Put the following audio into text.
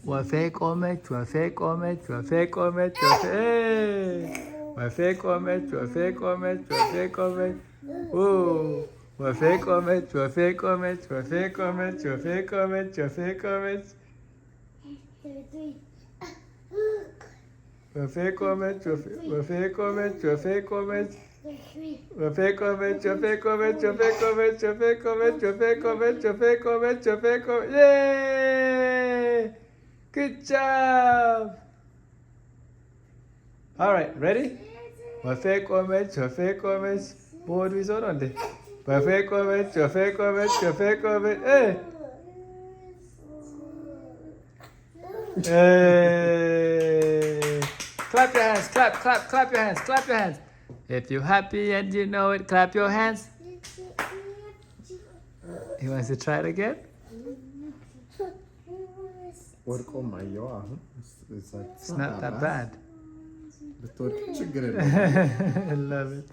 ወፌ ቆመች ወፌ ቆመች ወፌ ቆመች ወፌ ወፌ ቆመች ወፌ ቆመች ወፌ ቆመች ወፌ ቆመች ወፌ ቆመች ወፌ ቆመች ወፌ ቆመች ወፌ ቆመች ወፌ ቆመች ወፌ ቆመች ወፌ ቆመች ወፌ ቆመች ወፌ ቆመች ወፌ ቆመች ወፌ ቆመች ወፌ ቆመች ወፌ ቆመች ወፌ ቆመች Yay! Good job! All right, ready? ወፌ ቆመች ወፌ ቆመች ቦርዱ ይዞ ነው እንዴ? ወፌ ቆመች ወፌ ቆመች ወፌ ቆመች Clap your hands, clap, clap, clap your hands, clap your hands. If you're happy and you know it, clap your hands. He wants to try it again? It's not that bad. I love it.